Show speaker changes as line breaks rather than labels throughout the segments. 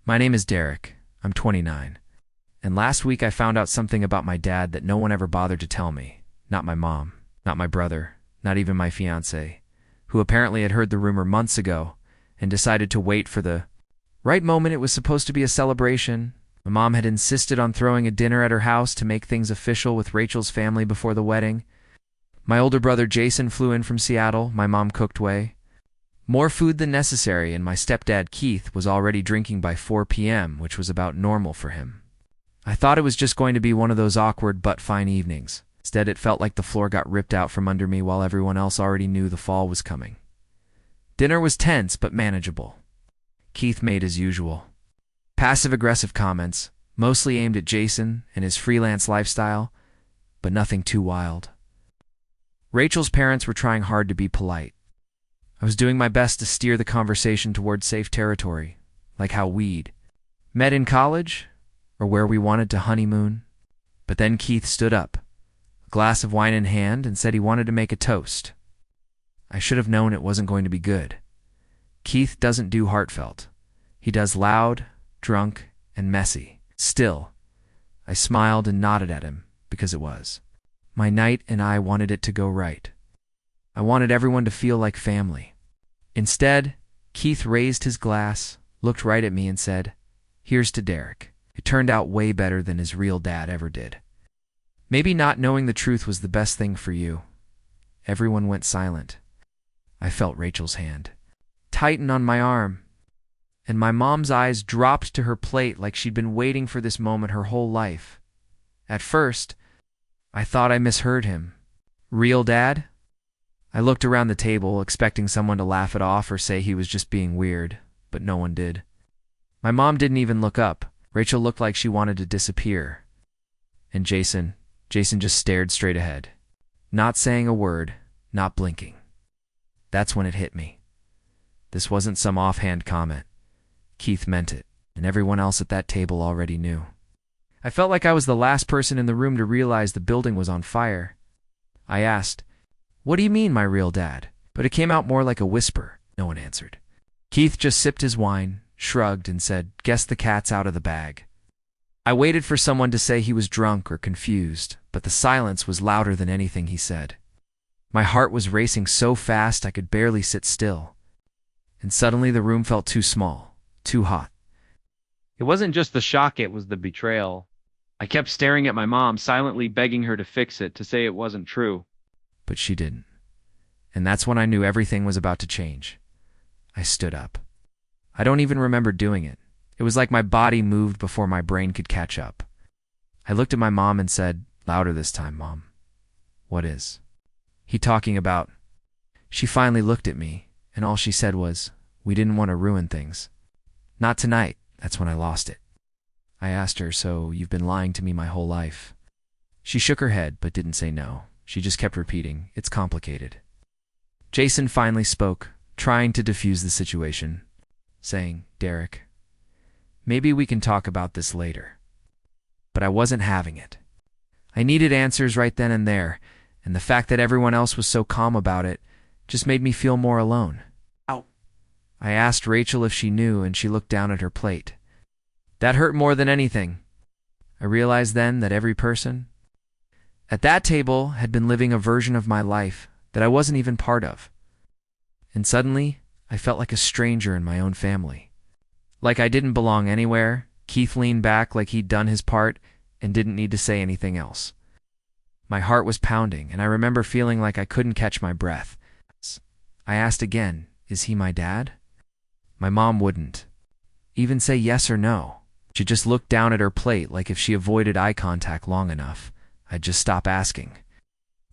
My name is Derek. I'm 29. And last week I found out something about my dad that no one ever bothered to tell me. Not my mom, not my brother, not even my fiancé, who apparently had heard the rumor months ago and decided to wait for the right moment. It was supposed to be a celebration. My mom had insisted on throwing a dinner at her house to make things official with Rachel's family before the wedding. My older brother Jason flew in from Seattle, my mom cooked way. More food than necessary, and my stepdad Keith was already drinking by 4 p.m., which was about normal for him. I thought it was just going to be one of those awkward but fine evenings. Instead, it felt like the floor got ripped out from under me while everyone else already knew the fall was coming. Dinner was tense but manageable. Keith made as usual. Passive-aggressive comments, mostly aimed at Jason and his freelance lifestyle, but nothing too wild. Rachel's parents were trying hard to be polite. I was doing my best to steer the conversation toward safe territory, like how we'd met in college, or where we wanted to honeymoon. But then Keith stood up, a glass of wine in hand, and said he wanted to make a toast. I should have known it wasn't going to be good. Keith doesn't do heartfelt. He does loud, drunk, and messy. Still, I smiled and nodded at him, because it was my night and I wanted it to go right. I wanted everyone to feel like family. Instead, Keith raised his glass, looked right at me, and said, "Here's to Derek." It turned out way better than his real dad ever did. Maybe not knowing the truth was the best thing for you. Everyone went silent. I felt Rachel's hand tighten on my arm, and my mom's eyes dropped to her plate like she'd been waiting for this moment her whole life. At first, I thought I misheard him. Real dad? I looked around the table, expecting someone to laugh it off or say he was just being weird, but no one did. My mom didn't even look up. Rachel looked like she wanted to disappear. And Jason just stared straight ahead, not saying a word, not blinking. That's when it hit me. This wasn't some offhand comment. Keith meant it, and everyone else at that table already knew. I felt like I was the last person in the room to realize the building was on fire. I asked, "What do you mean, my real dad?" But it came out more like a whisper. No one answered. Keith just sipped his wine, shrugged, and said, "Guess the cat's out of the bag." I waited for someone to say he was drunk or confused, but the silence was louder than anything he said. My heart was racing so fast I could barely sit still. And suddenly the room felt too small, too hot.
It wasn't just the shock, it was the betrayal. I kept staring at my mom, silently begging her to fix it, to say it wasn't true.
But she didn't. And that's when I knew everything was about to change. I stood up. I don't even remember doing it. It was like my body moved before my brain could catch up. I looked at my mom and said, louder this time, "Mom, what is he talking about?" She finally looked at me, and all she said was, "We didn't want to ruin things." Not tonight. That's when I lost it. I asked her, "So you've been lying to me my whole life?" She shook her head, but didn't say no. She just kept repeating, "It's complicated." Jason finally spoke, trying to diffuse the situation, saying, "Derek, maybe we can talk about this later." But I wasn't having it. I needed answers right then and there, and the fact that everyone else was so calm about it just made me feel more alone. I asked Rachel if she knew, and she looked down at her plate. That hurt more than anything. I realized then that every person at that table had been living a version of my life that I wasn't even part of. And suddenly, I felt like a stranger in my own family. Like I didn't belong anywhere. Keith leaned back like he'd done his part and didn't need to say anything else. My heart was pounding, and I remember feeling like I couldn't catch my breath. I asked again, "Is he my dad?" My mom wouldn't even say yes or no. She just looked down at her plate like if she avoided eye contact long enough, I'd just stop asking.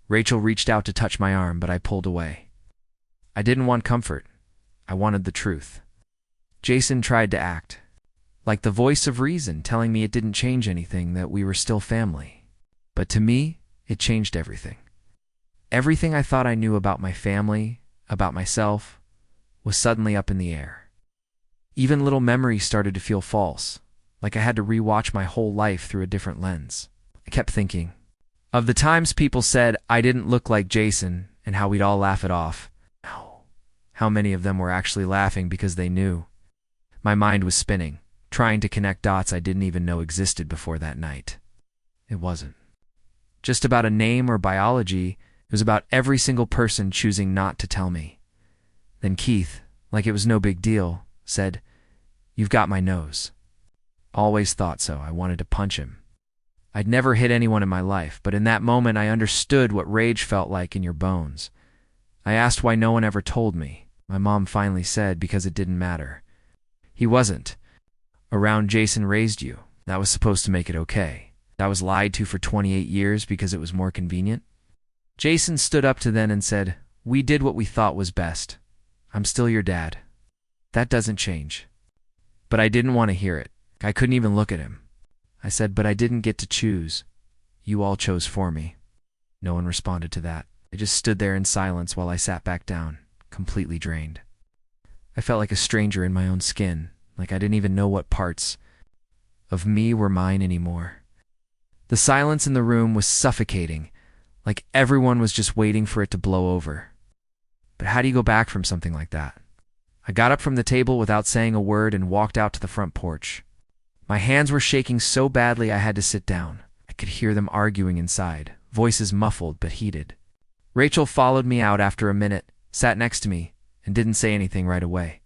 Rachel reached out to touch my arm, but I pulled away. I didn't want comfort. I wanted the truth. Jason tried to act like the voice of reason, telling me it didn't change anything, that we were still family. But to me, it changed everything. Everything I thought I knew about my family, about myself, was suddenly up in the air. Even little memories started to feel false, like I had to rewatch my whole life through a different lens. I kept thinking of the times people said I didn't look like Jason and how we'd all laugh it off. How many of them were actually laughing because they knew? My mind was spinning, trying to connect dots I didn't even know existed before that night. It wasn't just about a name or biology, it was about every single person choosing not to tell me. Then Keith, like it was no big deal, said, "You've got my nose." Always thought so. I wanted to punch him. I'd never hit anyone in my life, but in that moment I understood what rage felt like in your bones. I asked why no one ever told me. My mom finally said because it didn't matter. He wasn't around. Jason raised you. That was supposed to make it okay. That was lied to for 28 years because it was more convenient. Jason stood up to then and said, "We did what we thought was best. I'm still your dad. That doesn't change." But I didn't want to hear it. I couldn't even look at him. I said, "But I didn't get to choose. You all chose for me." No one responded to that. They just stood there in silence while I sat back down, completely drained. I felt like a stranger in my own skin, like I didn't even know what parts of me were mine anymore. The silence in the room was suffocating, like everyone was just waiting for it to blow over. But how do you go back from something like that? I got up from the table without saying a word and walked out to the front porch. My hands were shaking so badly I had to sit down. I could hear them arguing inside, voices muffled but heated. Rachel followed me out after a minute, sat next to me, and didn't say anything right away.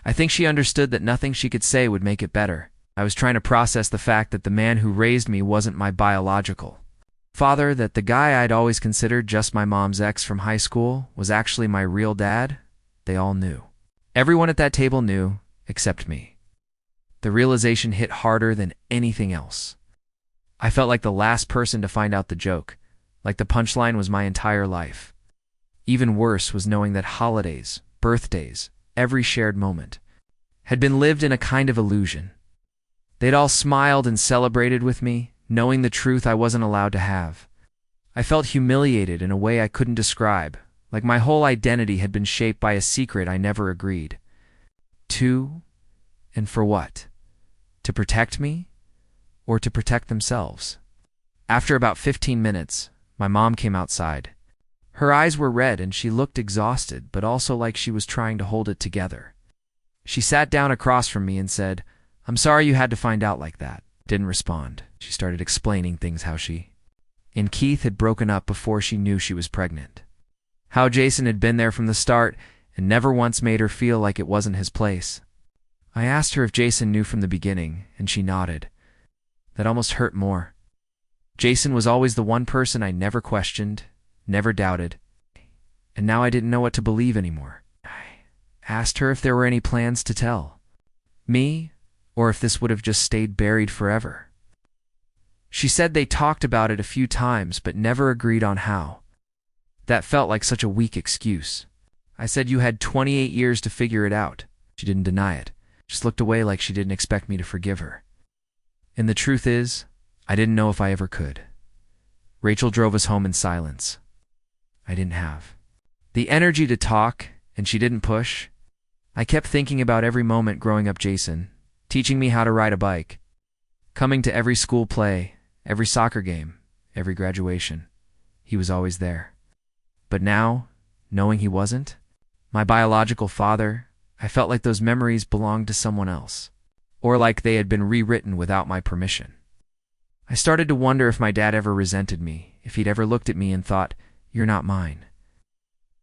I think she understood that nothing she could say would make it better. I was trying to process the fact that the man who raised me wasn't my biological father, that the guy I'd always considered just my mom's ex from high school was actually my real dad. They all knew. Everyone at that table knew, except me. The realization hit harder than anything else. I felt like the last person to find out the joke, like the punchline was my entire life. Even worse was knowing that holidays, birthdays, every shared moment had been lived in a kind of illusion. They'd all smiled and celebrated with me, knowing the truth I wasn't allowed to have. I felt humiliated in a way I couldn't describe, like my whole identity had been shaped by a secret I never agreed to. And for what? To protect me? Or to protect themselves? After about 15 minutes, my mom came outside. Her eyes were red and she looked exhausted, but also like she was trying to hold it together. She sat down across from me and said, "I'm sorry you had to find out like that." Didn't respond. She started explaining things, how she and Keith had broken up before she knew she was pregnant. How Jason had been there from the start and never once made her feel like it wasn't his place. I asked her if Jason knew from the beginning, and she nodded. That almost hurt more. Jason was always the one person I never questioned, never doubted, and now I didn't know what to believe anymore. I asked her if there were any plans to tell me, or if this would have just stayed buried forever. She said they talked about it a few times, but never agreed on how. That felt like such a weak excuse. I said you had 28 years to figure it out. She didn't deny it, just looked away like she didn't expect me to forgive her. And the truth is, I didn't know if I ever could. Rachel drove us home in silence. I didn't have the energy to talk, and she didn't push. I kept thinking about every moment growing up. Jason, teaching me how to ride a bike, coming to every school play, every soccer game, every graduation. He was always there. But now, knowing he wasn't my biological father, I felt like those memories belonged to someone else, or like they had been rewritten without my permission. I started to wonder if my dad ever resented me, if he'd ever looked at me and thought, "You're not mine."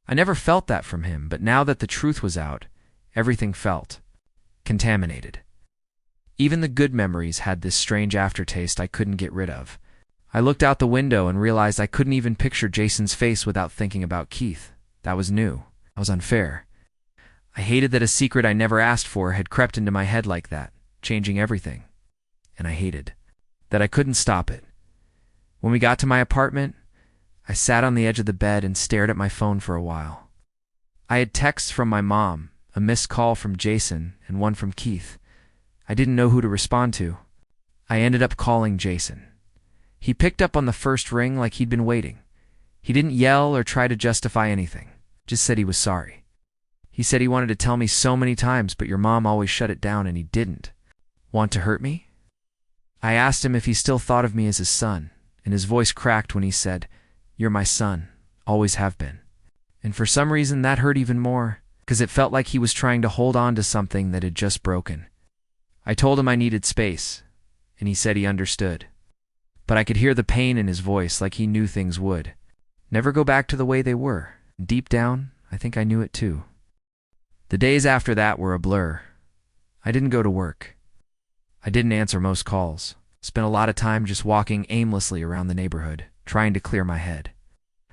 I never felt that from him, but now that the truth was out, everything felt contaminated. Even the good memories had this strange aftertaste I couldn't get rid of. I looked out the window and realized I couldn't even picture Jason's face without thinking about Keith. That was new. That was unfair. I hated that a secret I never asked for had crept into my head like that, changing everything. And I hated that I couldn't stop it. When we got to my apartment, I sat on the edge of the bed and stared at my phone for a while. I had texts from my mom, a missed call from Jason, and one from Keith. I didn't know who to respond to. I ended up calling Jason. He picked up on the first ring like he'd been waiting. He didn't yell or try to justify anything, just said he was sorry. He said he wanted to tell me so many times, but your mom always shut it down and he didn't. Want to hurt me? I asked him if he still thought of me as his son, and his voice cracked when he said, "You're my son, always have been." And for some reason that hurt even more, because it felt like he was trying to hold on to something that had just broken. I told him I needed space, and he said he understood. But I could hear the pain in his voice, like he knew things would never go back to the way they were. Deep down, I think I knew it too. The days after that were a blur. I didn't go to work. I didn't answer most calls. Spent a lot of time just walking aimlessly around the neighborhood, trying to clear my head.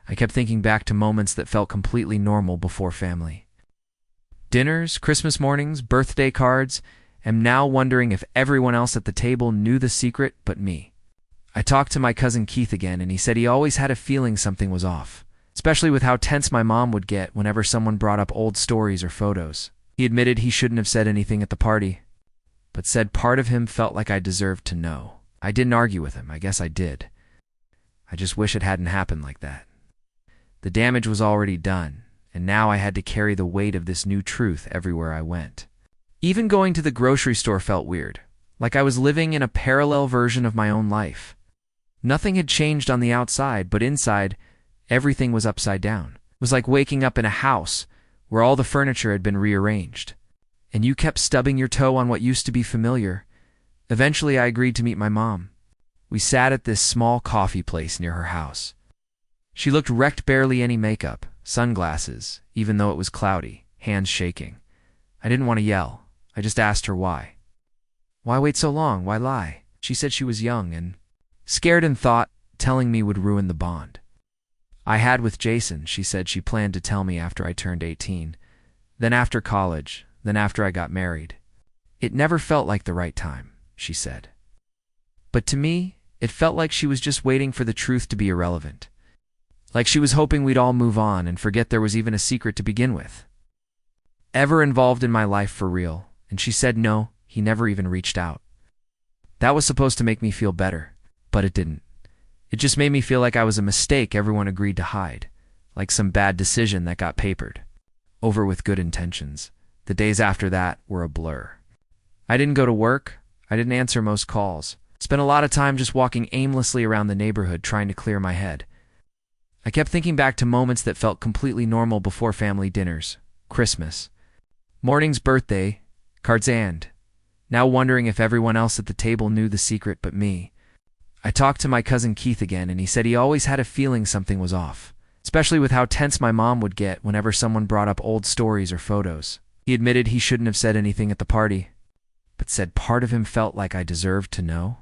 I kept thinking back to moments that felt completely normal before family. Dinners, Christmas mornings, birthday cards, and now wondering if everyone else at the table knew the secret but me. I talked to my cousin Keith again, and he said he always had a feeling something was off, especially with how tense my mom would get whenever someone brought up old stories or photos. He admitted he shouldn't have said anything at the party, but said part of him felt like I deserved to know. I didn't argue with him. I guess I did. I just wish it hadn't happened like that. The damage was already done, and now I had to carry the weight of this new truth everywhere I went. Even going to the grocery store felt weird, like I was living in a parallel version of my own life. Nothing had changed on the outside, but inside, everything was upside down. It was like waking up in a house where all the furniture had been rearranged, and you kept stubbing your toe on what used to be familiar. Eventually, I agreed to meet my mom. We sat at this small coffee place near her house. She looked wrecked, barely any makeup, sunglasses, even though it was cloudy, hands shaking. I didn't want to yell. I just asked her why. Why wait so long? Why lie? She said she was young and scared and thought telling me would ruin the bond I had with Jason. She said she planned to tell me after I turned 18, then after college, then after I got married. It never felt like the right time, she said. But to me, it felt like she was just waiting for the truth to be irrelevant. Like she was hoping we'd all move on and forget there was even a secret to begin with. Ever involved in my life for real, and she said no, he never even reached out. That was supposed to make me feel better, but it didn't. It just made me feel like I was a mistake everyone agreed to hide, like some bad decision that got papered over with good intentions. The days after that were a blur. I didn't go to work. I didn't answer most calls. Spent a lot of time just walking aimlessly around the neighborhood trying to clear my head. I kept thinking back to moments that felt completely normal before family dinners, Christmas, mornings, birthday cards, and now wondering if everyone else at the table knew the secret but me. I talked to my cousin Keith again, and he said he always had a feeling something was off, especially with how tense my mom would get whenever someone brought up old stories or photos. He admitted he shouldn't have said anything at the party, but said part of him felt like I deserved to know.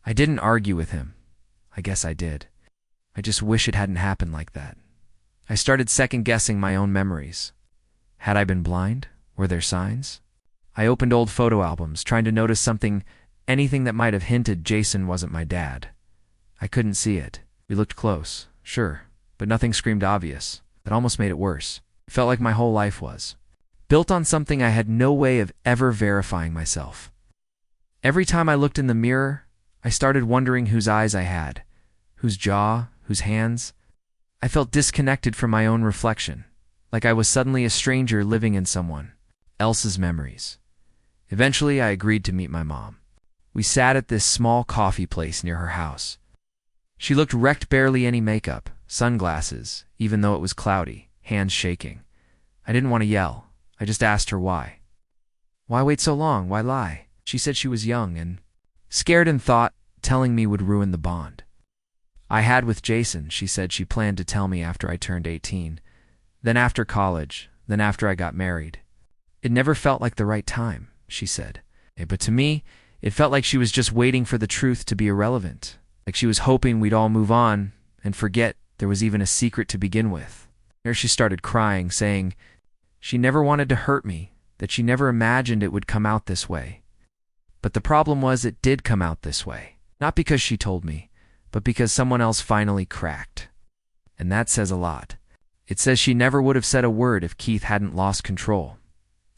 I didn't argue with him. I guess I did. I just wish it hadn't happened like that. I started second-guessing my own memories. Had I been blind? Were there signs? I opened old photo albums, trying to notice something, anything that might have hinted Jason wasn't my dad. I couldn't see it. We looked close, sure, but nothing screamed obvious. It almost made it worse. It felt like my whole life was built on something I had no way of ever verifying myself. Every time I looked in the mirror, I started wondering whose eyes I had, whose jaw, whose hands. I felt disconnected from my own reflection, like I was suddenly a stranger living in someone else's memories. Eventually, I agreed to meet my mom. We sat at this small coffee place near her house. She looked wrecked, barely any makeup, sunglasses, even though it was cloudy, hands shaking. I didn't want to yell. I just asked her why. Why wait so long? Why lie? She said she was young and scared and thought telling me would ruin the bond I had with Jason. She said she planned to tell me after I turned 18, then after college, then after I got married. It never felt like the right time, she said. But to me, it felt like she was just waiting for the truth to be irrelevant, like she was hoping we'd all move on and forget there was even a secret to begin with. There she started crying, saying she never wanted to hurt me, that she never imagined it would come out this way. But the problem was it did come out this way, not because she told me, but because someone else finally cracked. And that says a lot. It says she never would have said a word if Keith hadn't lost control.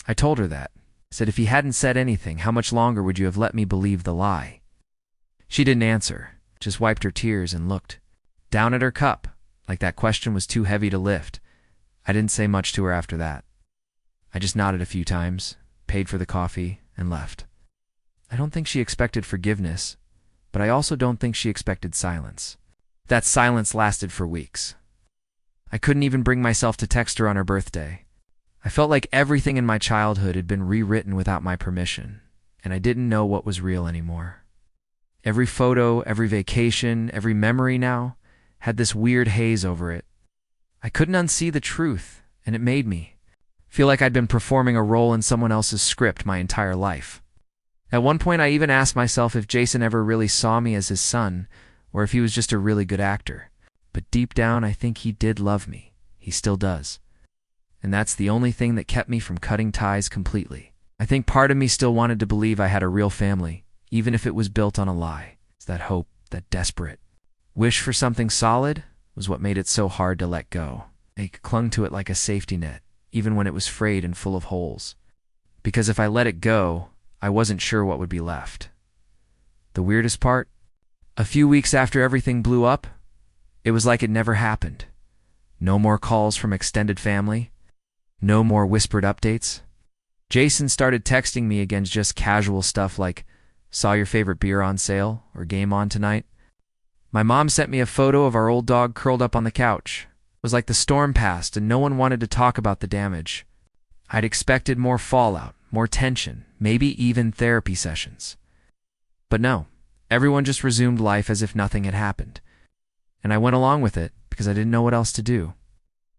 I told her that. Said if he hadn't said anything, how much longer would you have let me believe the lie? She didn't answer, just wiped her tears and looked down at her cup, like that question was too heavy to lift. I didn't say much to her after that. I just nodded a few times, paid for the coffee, and left. I don't think she expected forgiveness, but I also don't think she expected silence. That silence lasted for weeks. I couldn't even bring myself to text her on her birthday. I felt like everything in my childhood had been rewritten without my permission. and I didn't know what was real anymore. Every photo, every vacation, every memory now had this weird haze over it. I couldn't unsee the truth, and it made me feel like I'd been performing a role in someone else's script my entire life. At one point, I even asked myself if Jason ever really saw me as his son, or if he was just a really good actor. But deep down, I think he did love me. He still does. And that's the only thing that kept me from cutting ties completely. I think part of me still wanted to believe I had a real family, even if it was built on a lie. It's that hope, that desperate wish for something solid was what made it so hard to let go. I clung to it like a safety net, even when it was frayed and full of holes. Because if I let it go, I wasn't sure what would be left. The weirdest part? A few weeks after everything blew up, it was like it never happened. No more calls from extended family. No more whispered updates. Jason started texting me again, just casual stuff like, "Saw your favorite beer on sale," or "Game on tonight." My mom sent me a photo of our old dog curled up on the couch. It was like the storm passed and no one wanted to talk about the damage. I'd expected more fallout, more tension, maybe even therapy sessions. But no, everyone just resumed life as if nothing had happened. And I went along with it because I didn't know what else to do.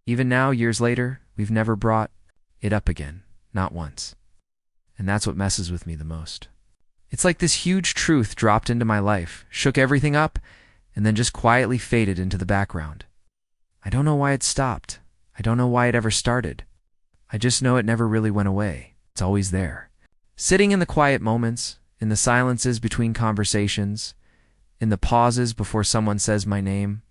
Even now, years later, we've never brought it up again, not once. And that's what messes with me the most. It's like this huge truth dropped into my life, shook everything up, and then just quietly faded into the background. I don't know why it stopped. I don't know why it ever started. I just know it never really went away. It's always there. Sitting in the quiet moments, in the silences between conversations, in the pauses before someone says my name,